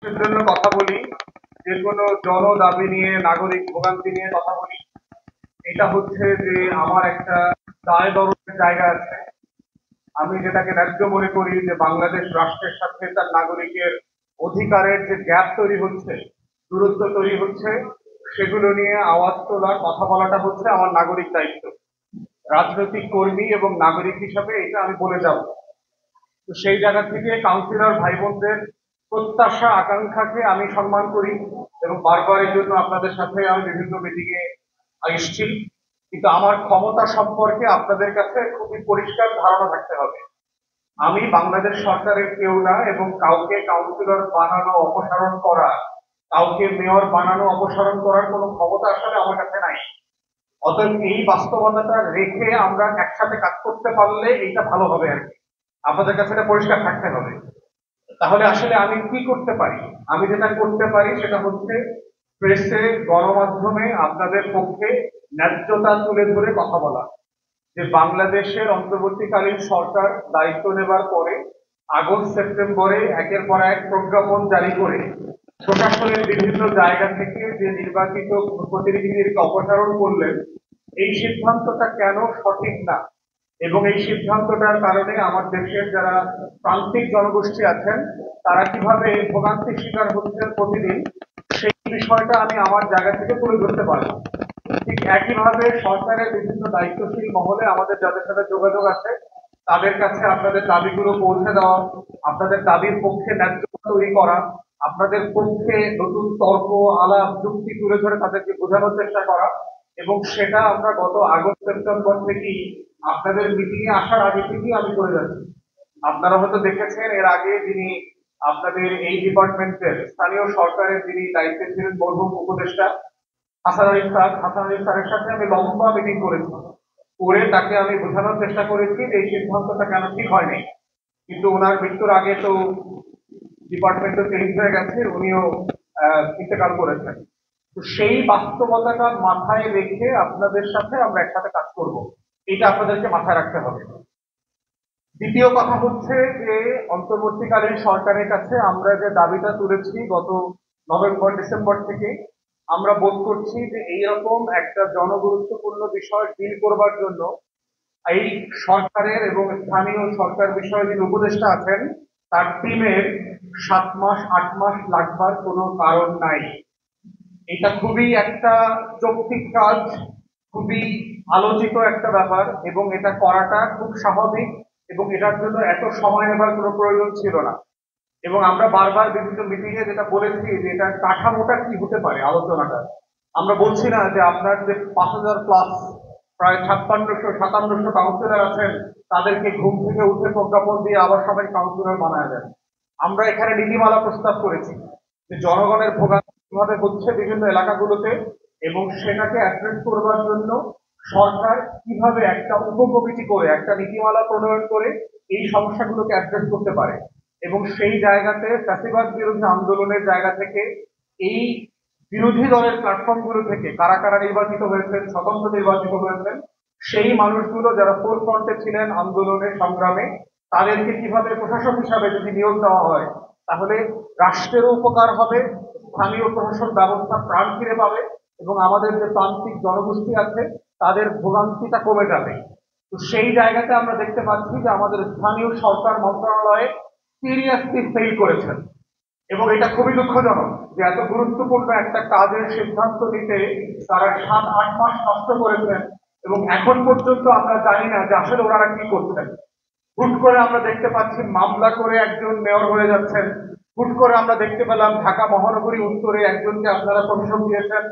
এর জন্য কথা বলি, যে কোনো জনদাবি নিয়ে, নাগরিক ভোগান্তি নিয়ে কথা বলি, এটা হচ্ছে যে আমার একটা দায় দরদের জায়গা আছে। আমি যেটাকে ন্যায্য মনে করি যে বাংলাদেশ রাষ্ট্রের সাথে তার নাগরিকের অধিকারের যে গ্যাপ তৈরি হচ্ছে, দূরত্ব তৈরি হচ্ছে, সেগুলো নিয়ে আওয়াজ তোলার কথা বলাটা হচ্ছে আমার নাগরিক দায়িত্ব। রাজনৈতিক কর্মী এবং নাগরিক হিসাবে এটা আমি বলে যাব। তো সেই জায়গা থেকে কাউন্সিলর ভাই বোনদের প্রত্যাশা আকাঙ্ক্ষাকে আমি সম্মান করি এবং বারবার এই জন্য আপনাদের সাথে আমি বিভিন্ন মিটিং এ এসেছি। কিন্তু আমার ক্ষমতা সম্পর্কে আপনাদের কাছে খুবই পরিষ্কার ধারণা থাকতে হবে। আমি বাংলাদেশ সরকারের কেউ না এবং কাউকে কাউন্সিলর বানানো অপসারণ করা, কাউকে মেয়র বানানো অপসারণ করার কোনো ক্ষমতা আসলে আমার কাছে নাই। অতএব এই বাস্তবতাটা রেখে আমরা একসাথে কাজ করতে পারলে এইটা ভালো হবে আর কি। আপনাদের কাছে এটা পরিষ্কার থাকতে হবে। তাহলে আসলে আমি কি করতে পারি? আমি যেটা করতে পারি সেটা হচ্ছে প্রেসে, গণমাধ্যমে আপনাদের পক্ষে ন্যায্যতা তুলে ধরে কথা বলা। যে বাংলাদেশের অন্তর্বর্তীকালীন সরকার দায়িত্ব নেবার পরে আগস্ট সেপ্টেম্বরে একের পর এক প্রজ্ঞাপন জারি করে প্রশাসনের বিভিন্ন জায়গা থেকে যে নির্বাচিত প্রতিনিধিদেরকে অপসারণ করলেন, এই সিদ্ধান্তটা কেন সঠিক না এবং এই সিদ্ধান্তটার কারণে আমার দেশের যারা প্রান্তিক জনগোষ্ঠী আছেন তারা কিভাবে ভোগান্তির শিকার হচ্ছেন প্রতিদিন, সেই বিষয়টা আমি আমার জায়গা থেকে তুলে ধরতে পারবো। ঠিক একইভাবে সরকারের বিভিন্ন দায়িত্বশীল মহলে আমাদের যাদের সাথে যোগাযোগ আছে তাদের কাছে আপনাদের দাবিগুলো পৌঁছে দেওয়া, আপনাদের দাবির পক্ষে ন্যায্যতা তৈরি করা, আপনাদের পক্ষে নতুন তর্ক, আলাপ, যুক্তি তুলে ধরে তাদেরকে বোঝানোর চেষ্টা করা। এবং সেটা আমরা গত আগস্ট সেপ্টেম্বর থেকেই আপনাদের মিটিং এ আসার আগে থেকেই আমি করে যাচ্ছি। আপনারা হয়তো দেখেছেন এর আগে যিনি আপনাদের এই ডিপার্টমেন্টের স্থানীয় সরকারের যিনি দায়িত্বে ছিলেন মরহুম উপদেষ্টা হাসান আলী স্যারের সাথে আমি লম্বা মিটিং করেছি। করে তাকে আমি বোঝানোর চেষ্টা করেছি যে এই সিদ্ধান্তটা কেন ঠিক হয়নি। কিন্তু ওনার মৃত্যুর আগে তো ডিপার্টমেন্টও চেঞ্জ হয়ে গেছে, উনিও ইন্তেকাল করেছেন। তো সেই বাস্তবতাটা মাথায় রেখে আপনাদের সাথে আমরা একসাথে কাজ করব, এটা আপনাদেরকে মাথায় রাখতে হবে। দ্বিতীয় কথা হচ্ছে যে অন্তর্বর্তীকালীন সরকারের কাছে আমরা যে দাবিটা তুলেছি গত নভেম্বর ডিসেম্বর থেকে, আমরা বোধ করছি যে এইরকম একটা জনগুরুত্বপূর্ণ বিষয় ডিল করবার জন্য এই সরকারের এবং স্থানীয় সরকার বিষয়ে যিনি উপদেষ্টা আছেন তার টিমের 7 মাস 8 মাস লাগবার কোনো কারণ নাই। এটা খুবই একটা যৌক্তিক কাজ, খুবই আলোচিত একটা ব্যাপার এবং এটা করাটা খুব স্বাভাবিক এবং এটার জন্য এত সময় নেবার কোনো প্রয়োজন ছিল না। এবং আমরা বারবার বিভিন্ন মিটিং এ যেটা বলেছি যে এটা কাঠামোটা কি হতে পারে আলোচনাটা। আমরা বলছি না যে আপনার যে 5,000 প্লাস প্রায় 5600-5700 কাউন্সিলর আছেন তাদেরকে ঘুম থেকে উঠে প্রজ্ঞাপন দিয়ে আবার সবাই কাউন্সিলর বানায় দেন। আমরা এখানে নীতিমালা প্রস্তাব করেছি যে জনগণের ভোগান্তি কিভাবে হচ্ছে বিভিন্ন এলাকাগুলোতে এবং সেটাকে অ্যাড্রেস করবার জন্য সরকার কিভাবে একটা উপকমিটি করে একটা নীতিমালা প্রণয়ন করে এই সমস্যাগুলোকে অ্যাড্রেস করতে পারে। এবং সেই জায়গাতে ফ্যাসিবাদ বিরোধী আন্দোলনের জায়গা থেকে এই বিরোধী দলের প্ল্যাটফর্ম গুলো থেকে কারা কারা নির্বাচিত হয়েছেন, স্বতন্ত্র নির্বাচিত হয়েছেন, সেই মানুষগুলো যারা ফোর ফ্রন্টে ছিলেন আন্দোলনের সংগ্রামে, তাদেরকে কিভাবে প্রশাসক হিসাবে যদি নিয়োগ দেওয়া হয় তাহলে রাষ্ট্রেরও উপকার হবে, স্থানীয় প্রশাসন ব্যবস্থা প্রাণ ফিরে পাবে এবং আমাদের যে প্রান্তিক জনগোষ্ঠী আছে তাদের ভোগান্তিটা কমে যাবে। তো সেই জায়গাতে আমরা দেখতে পাচ্ছি যে আমাদের স্থানীয় সরকার মন্ত্রণালয়ে সিরিয়াসলি ফেল করেছেন এবং এটা খুবই দুঃখজনক যে এত গুরুত্বপূর্ণ একটা কাজের সিদ্ধান্ত নিতে তারা 7-8 মাস নষ্ট করেছেন এবং এখন পর্যন্ত আমরা জানি না যে আসলে ওনারা কি করছেন। হুট করে আমরা দেখতে পাচ্ছি মামলা করে একজন মেয়র হয়ে যাচ্ছেন, হুট করে আমরা দেখতে পেলাম ঢাকা মহানগরী উত্তরে একজনকে আপনারা প্রশাসক দিয়েছেন,